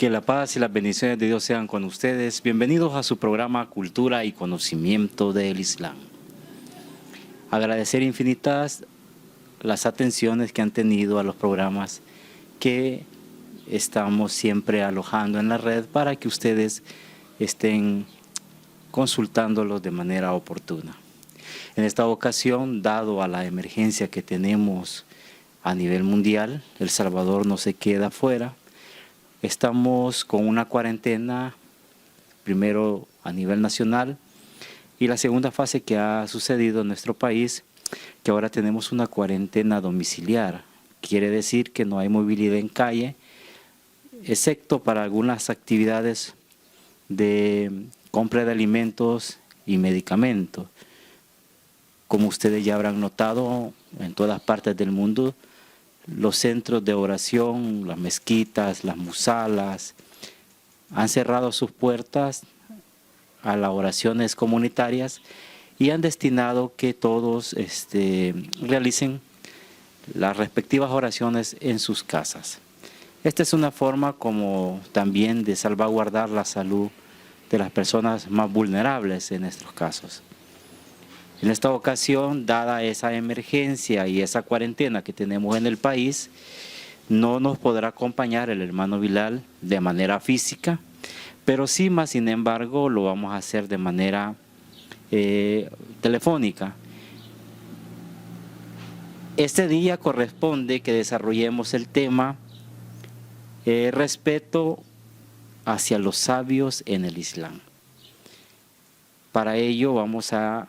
Que la paz y las bendiciones de Dios sean con ustedes. Bienvenidos a su programa Cultura y Conocimiento del Islam. Agradecer infinitas las atenciones que han tenido a los programas que estamos siempre alojando en la red para que ustedes estén consultándolos de manera oportuna. En esta ocasión, dado a la emergencia que tenemos a nivel mundial, El Salvador no se queda fuera. Estamos con una cuarentena, primero a nivel nacional, y la segunda fase que ha sucedido en nuestro país, que ahora tenemos una cuarentena domiciliar. Quiere decir que no hay movilidad en calle, excepto para algunas actividades de compra de alimentos y medicamentos. Como ustedes ya habrán notado, en todas partes del mundo, los centros de oración, las mezquitas, las musalas, han cerrado sus puertas a las oraciones comunitarias y han destinado que todos realicen las respectivas oraciones en sus casas. Esta es una forma como también de salvaguardar la salud de las personas más vulnerables en estos casos. En esta ocasión, dada esa emergencia y esa cuarentena que tenemos en el país, no nos podrá acompañar el hermano Bilal de manera física, pero sí, más sin embargo, lo vamos a hacer de manera telefónica. Este día corresponde que desarrollemos el tema respeto hacia los sabios en el Islam. Para ello vamos a,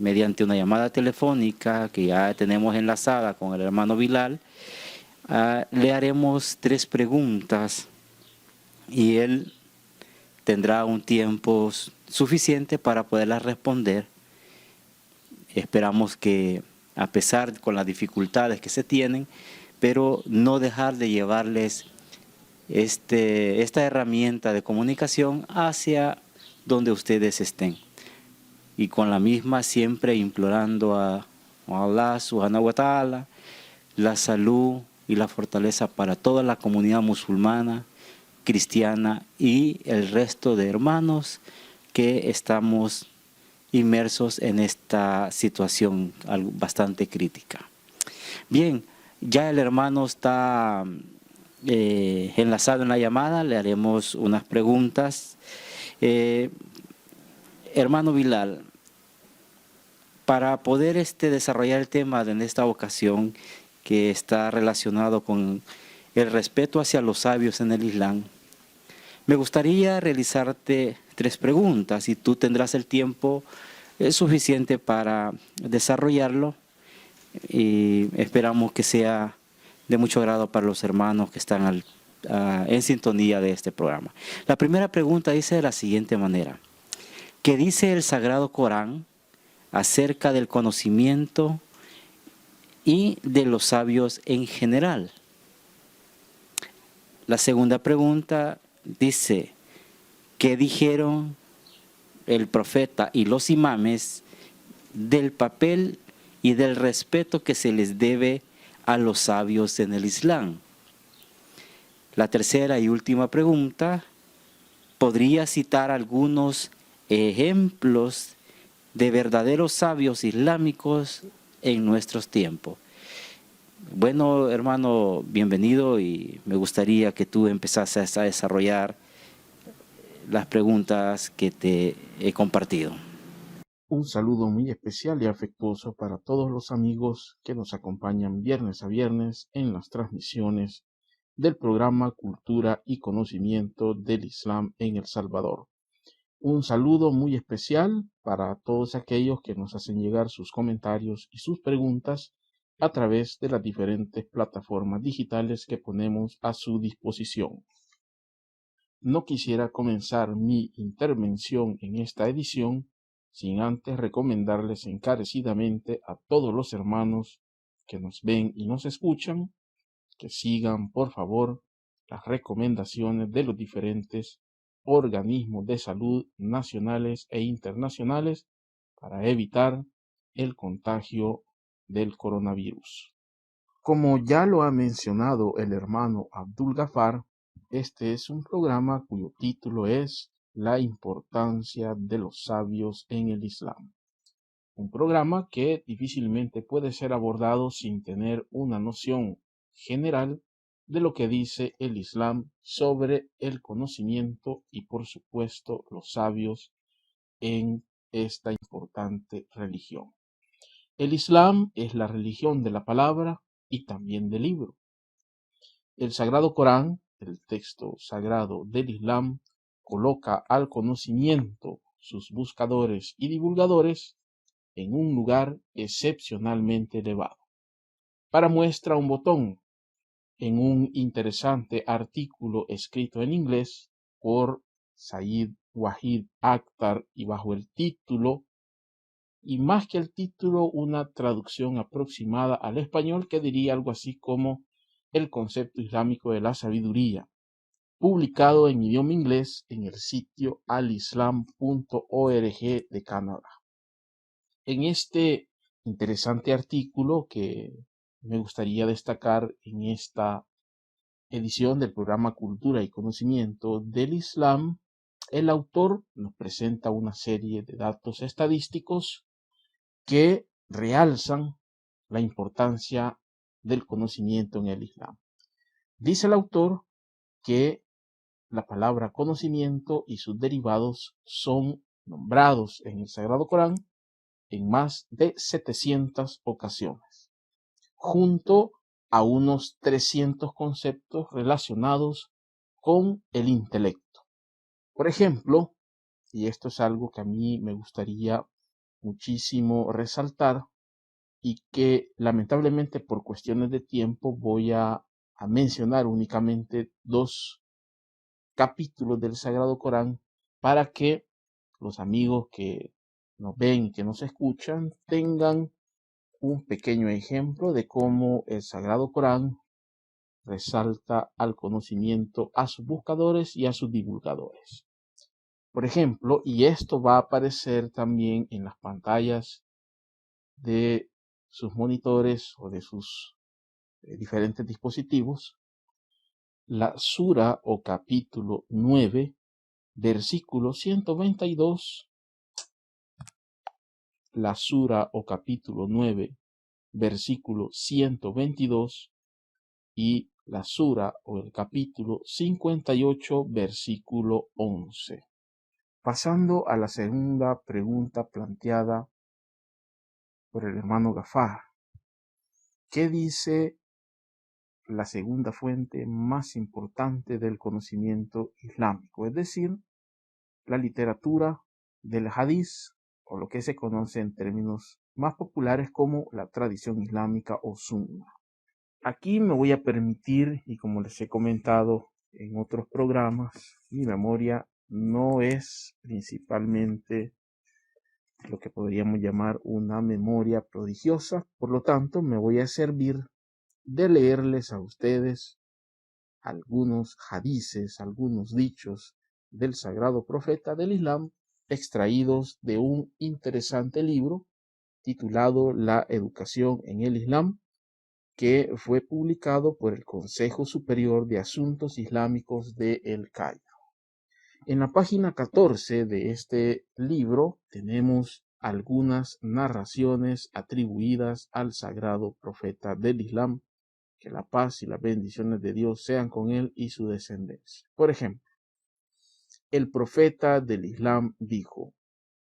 mediante una llamada telefónica que ya tenemos enlazada con el hermano Bilal, le haremos 3 preguntas y él tendrá un tiempo suficiente para poderlas responder. Esperamos que, a pesar con las dificultades que se tienen, pero no dejar de llevarles esta herramienta de comunicación hacia donde ustedes estén. Y con la misma siempre implorando a Allah subhanahu wa ta'ala la salud y la fortaleza para toda la comunidad musulmana, cristiana y el resto de hermanos que estamos inmersos en esta situación bastante crítica. Bien, ya el hermano está enlazado en la llamada, le haremos unas preguntas. Hermano Bilal, para poder desarrollar el tema en esta ocasión que está relacionado con el respeto hacia los sabios en el Islam, me gustaría realizarte 3 preguntas y tú tendrás el tiempo suficiente para desarrollarlo y esperamos que sea de mucho agrado para los hermanos que están en sintonía de este programa. La primera pregunta dice de la siguiente manera: ¿qué dice el Sagrado Corán acerca del conocimiento y de los sabios en general? La segunda pregunta dice: ¿qué dijeron el profeta y los imames del papel y del respeto que se les debe a los sabios en el Islam? La tercera y última pregunta: ¿podría citar algunos ejemplos de verdaderos sabios islámicos en nuestros tiempos? Bueno, hermano, bienvenido, y me gustaría que tú empezases a desarrollar las preguntas que te he compartido. Un saludo muy especial y afectuoso para todos los amigos que nos acompañan viernes a viernes en las transmisiones del programa Cultura y Conocimiento del Islam en El Salvador. Un saludo muy especial para todos aquellos que nos hacen llegar sus comentarios y sus preguntas a través de las diferentes plataformas digitales que ponemos a su disposición. No quisiera comenzar mi intervención en esta edición sin antes recomendarles encarecidamente a todos los hermanos que nos ven y nos escuchan que sigan, por favor, las recomendaciones de los diferentes organismos de salud nacionales e internacionales para evitar el contagio del coronavirus. Como ya lo ha mencionado el hermano Abdul Gafar, Este es un programa cuyo título es La importancia de los sabios en el Islam. Un programa que difícilmente puede ser abordado sin tener una noción general de lo que dice el Islam sobre el conocimiento y, por supuesto, los sabios en esta importante religión. El Islam es la religión de la palabra y también del libro. El Sagrado Corán, el texto sagrado del Islam, coloca al conocimiento, sus buscadores y divulgadores en un lugar excepcionalmente elevado. Para muestra un botón, en un interesante artículo escrito en inglés por Said Wahid Akhtar y bajo el título, y más que el título, una traducción aproximada al español que diría algo así como El concepto islámico de la sabiduría, publicado en idioma inglés en el sitio alislam.org de Canadá. En este interesante artículo que me gustaría destacar en esta edición del programa Cultura y Conocimiento del Islam, el autor nos presenta una serie de datos estadísticos que realzan la importancia del conocimiento en el Islam. Dice el autor que la palabra conocimiento y sus derivados son nombrados en el Sagrado Corán en más de 700 ocasiones, junto a unos 300 conceptos relacionados con el intelecto. Por ejemplo, y esto es algo que a mí me gustaría muchísimo resaltar y que lamentablemente por cuestiones de tiempo voy a mencionar únicamente 2 capítulos del Sagrado Corán para que los amigos que nos ven y que nos escuchan tengan un pequeño ejemplo de cómo el Sagrado Corán resalta al conocimiento a sus buscadores y a sus divulgadores. Por ejemplo, y esto va a aparecer también en las pantallas de sus monitores o de sus diferentes dispositivos, la sura o capítulo 9, versículo 122, la sura o capítulo 9, versículo 122 y la sura o el capítulo 58, versículo 11. Pasando a la segunda pregunta planteada por el hermano Gafar. ¿Qué dice la segunda fuente más importante del conocimiento islámico? Es decir, la literatura del hadiz, o lo que se conoce en términos más populares como la tradición islámica o sunna. Aquí me voy a permitir, y como les he comentado en otros programas, mi memoria no es principalmente lo que podríamos llamar una memoria prodigiosa, por lo tanto me voy a servir de leerles a ustedes algunos hadices, algunos dichos del sagrado profeta del Islam, extraídos de un interesante libro titulado La educación en el Islam, que fue publicado por el Consejo Superior de Asuntos Islámicos de El Cairo. En la página 14 de este libro tenemos algunas narraciones atribuidas al sagrado profeta del Islam, que la paz y las bendiciones de Dios sean con él y su descendencia. Por ejemplo, el profeta del Islam dijo: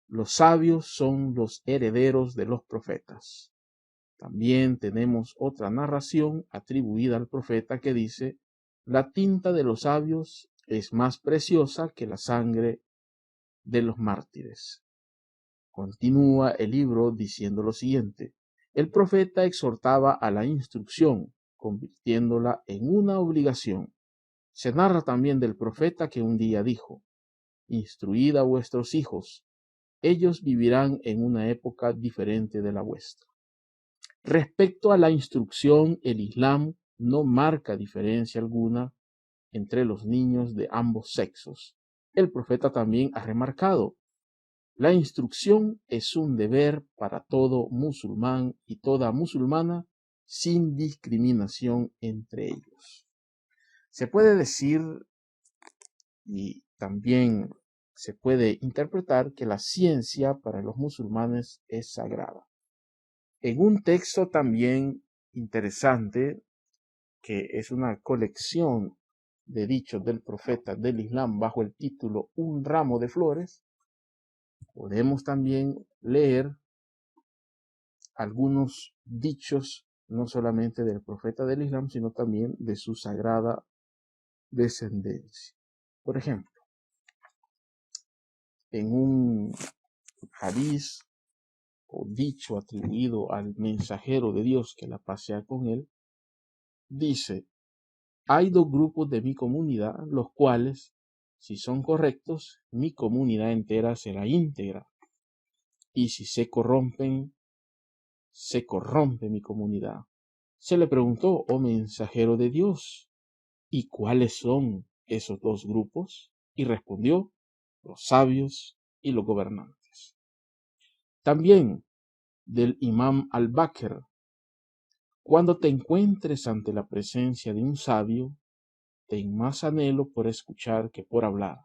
los sabios son los herederos de los profetas. También tenemos otra narración atribuida al profeta que dice: la tinta de los sabios es más preciosa que la sangre de los mártires. Continúa el libro diciendo lo siguiente: el profeta exhortaba a la instrucción, convirtiéndola en una obligación. Se narra también del profeta que un día dijo: instruid a vuestros hijos, ellos vivirán en una época diferente de la vuestra. Respecto a la instrucción, el Islam no marca diferencia alguna entre los niños de ambos sexos. El profeta también ha remarcado: la instrucción es un deber para todo musulmán y toda musulmana, sin discriminación entre ellos. Se puede decir y también se puede interpretar que la ciencia para los musulmanes es sagrada. En un texto también interesante, que es una colección de dichos del profeta del Islam bajo el título Un ramo de flores, podemos también leer algunos dichos no solamente del profeta del Islam, sino también de su sagrada descendencia. Por ejemplo, en un hadiz o dicho atribuido al mensajero de Dios, que la paz sea con él, dice: hay dos grupos de mi comunidad, los cuales, si son correctos, mi comunidad entera será íntegra, y si se corrompe mi comunidad. Se le preguntó: oh mensajero de Dios, ¿y cuáles son esos dos grupos? Y respondió: los sabios y los gobernantes. También del imam al-Bakr: cuando te encuentres ante la presencia de un sabio, ten más anhelo por escuchar que por hablar.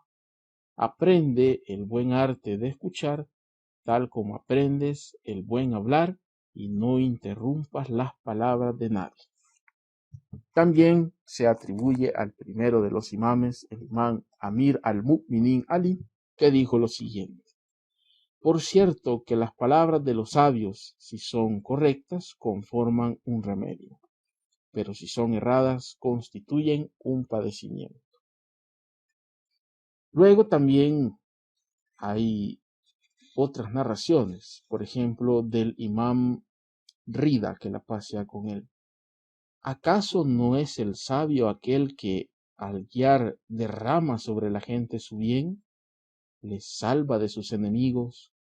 Aprende el buen arte de escuchar, tal como aprendes el buen hablar, y no interrumpas las palabras de nadie. También se atribuye al primero de los imames, el imán Amir al-Mu'minin Ali, que dijo lo siguiente: por cierto que las palabras de los sabios, si son correctas, conforman un remedio, pero si son erradas, constituyen un padecimiento. Luego también hay otras narraciones, por ejemplo, del imam Rida, que la paz sea con él. ¿Acaso no es el sabio aquel que, al guiar, derrama sobre la gente su bien, les salva de sus enemigos,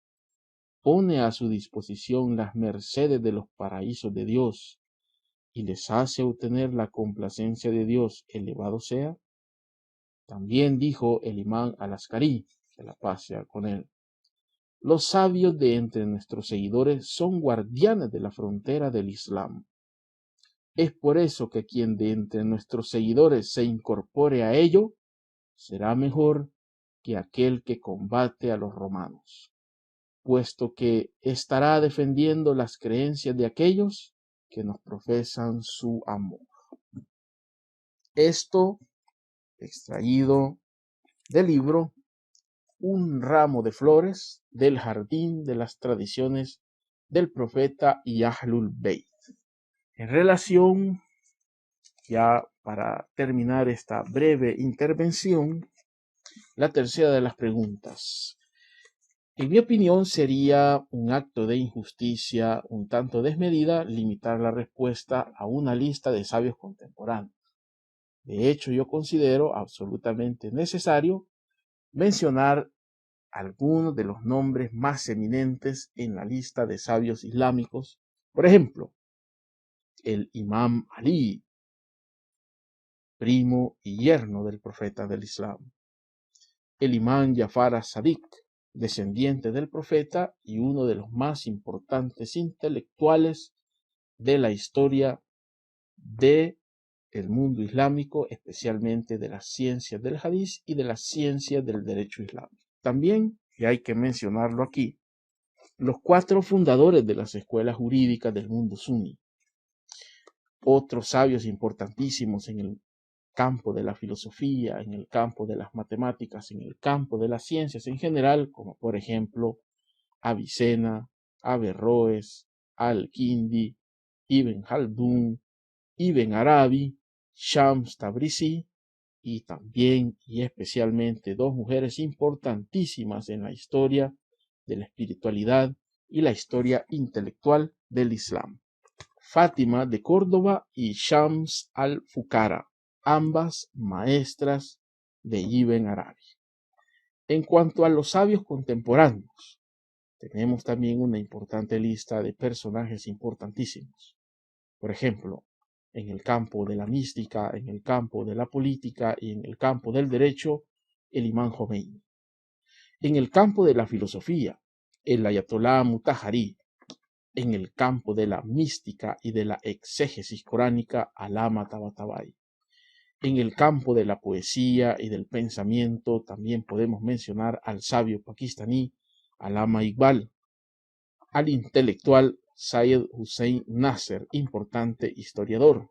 pone a su disposición las mercedes de los paraísos de Dios y les hace obtener la complacencia de Dios, elevado sea? También dijo el imán al-Askari, que la paz sea con él: los sabios de entre nuestros seguidores son guardianes de la frontera del Islam. Es por eso que quien de entre nuestros seguidores se incorpore a ello será mejor que aquel que combate a los romanos, puesto que estará defendiendo las creencias de aquellos que nos profesan su amor. Esto extraído del libro Un ramo de flores, del jardín de las tradiciones del profeta y Ahlul Bayt. En relación, ya para terminar esta breve intervención, la tercera de las preguntas. En mi opinión, sería un acto de injusticia un tanto desmedida limitar la respuesta a una lista de sabios contemporáneos. De hecho, yo considero absolutamente necesario mencionar algunos de los nombres más eminentes en la lista de sabios islámicos. Por ejemplo, el imam Ali, primo y yerno del profeta del Islam; el imam Jafar as-Sadiq, descendiente del profeta y uno de los más importantes intelectuales de la historia del mundo islámico, especialmente de las ciencias del hadís y de las ciencias del derecho islámico. También, y hay que mencionarlo aquí, los 4 fundadores de las escuelas jurídicas del mundo suní, otros sabios importantísimos en el campo de la filosofía, en el campo de las matemáticas, en el campo de las ciencias en general, como por ejemplo Avicena, Averroes, Al-Kindi, Ibn Khaldun, Ibn Arabi, Shams Tabrizi, y también y especialmente 2 mujeres importantísimas en la historia de la espiritualidad y la historia intelectual del Islam: Fátima de Córdoba y Shams al-Fukara, ambas maestras de Ibn Arabi. En cuanto a los sabios contemporáneos, tenemos también una importante lista de personajes importantísimos. Por ejemplo, en el campo de la mística, en el campo de la política y en el campo del derecho, el imán Jomeini. En el campo de la filosofía, el ayatolá Mutahari. En el campo de la mística y de la exégesis coránica, Alama Tabatabai. En el campo de la poesía y del pensamiento también podemos mencionar al sabio pakistaní Allama Iqbal, al intelectual Syed Hussein Nasser, importante historiador.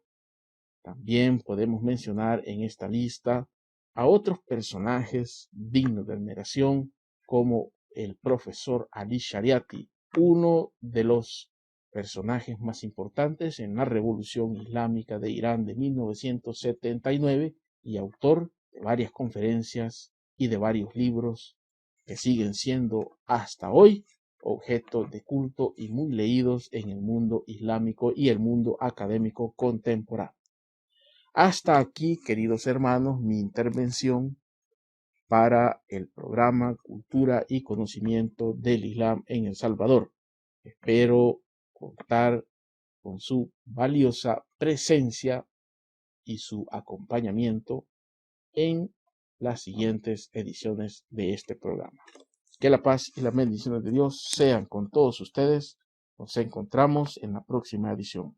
También podemos mencionar en esta lista a otros personajes dignos de admiración como el profesor Ali Shariati, uno de los personajes más importantes en la Revolución Islámica de Irán de 1979 y autor de varias conferencias y de varios libros que siguen siendo hasta hoy objeto de culto y muy leídos en el mundo islámico y el mundo académico contemporáneo. Hasta aquí, queridos hermanos, mi intervención para el programa Cultura y Conocimiento del Islam en El Salvador. Espero contar con su valiosa presencia y su acompañamiento en las siguientes ediciones de este programa. Que la paz y las bendiciones de Dios sean con todos ustedes. Nos encontramos en la próxima edición.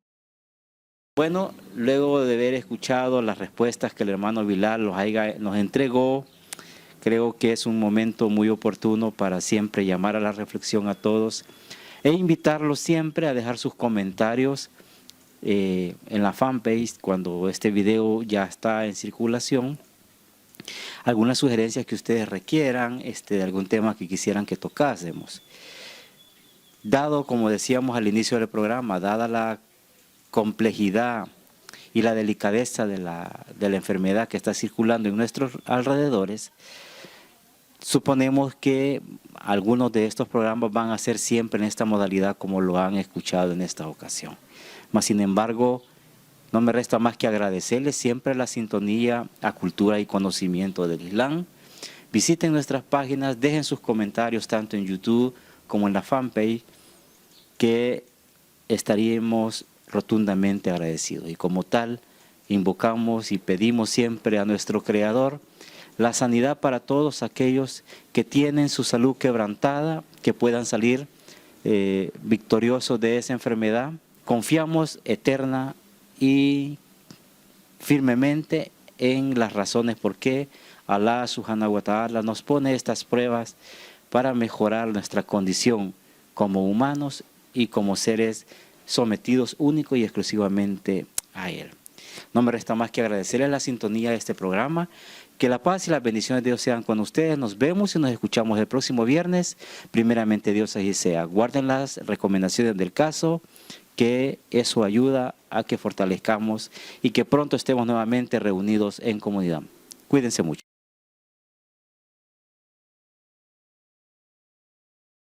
Bueno, luego de haber escuchado las respuestas que el hermano Bilal nos entregó, creo que es un momento muy oportuno para siempre llamar a la reflexión a todos e invitarlos siempre a dejar sus comentarios en la fanpage cuando este video ya está en circulación. Algunas sugerencias que ustedes requieran, de algún tema que quisieran que tocásemos. Dado, como decíamos al inicio del programa, dada la complejidad y la delicadeza de la enfermedad que está circulando en nuestros alrededores, suponemos que algunos de estos programas van a ser siempre en esta modalidad como lo han escuchado en esta ocasión. Mas, sin embargo, no me resta más que agradecerles siempre la sintonía a Cultura y Conocimiento del Islam. Visiten nuestras páginas, dejen sus comentarios tanto en YouTube como en la fanpage, que estaríamos rotundamente agradecidos. Y como tal, invocamos y pedimos siempre a nuestro Creador la sanidad para todos aquellos que tienen su salud quebrantada, que puedan salir victoriosos de esa enfermedad. Confiamos eterna y firmemente en las razones por qué Alá Subhanahu wa Ta'ala nos pone estas pruebas para mejorar nuestra condición como humanos y como seres sometidos único y exclusivamente a Él. No me resta más que agradecerles la sintonía de este programa. Que la paz y las bendiciones de Dios sean con ustedes. Nos vemos y nos escuchamos el próximo viernes. Primeramente Dios así sea. Guarden las recomendaciones del caso, que eso ayuda a que fortalezcamos y que pronto estemos nuevamente reunidos en comunidad. Cuídense mucho.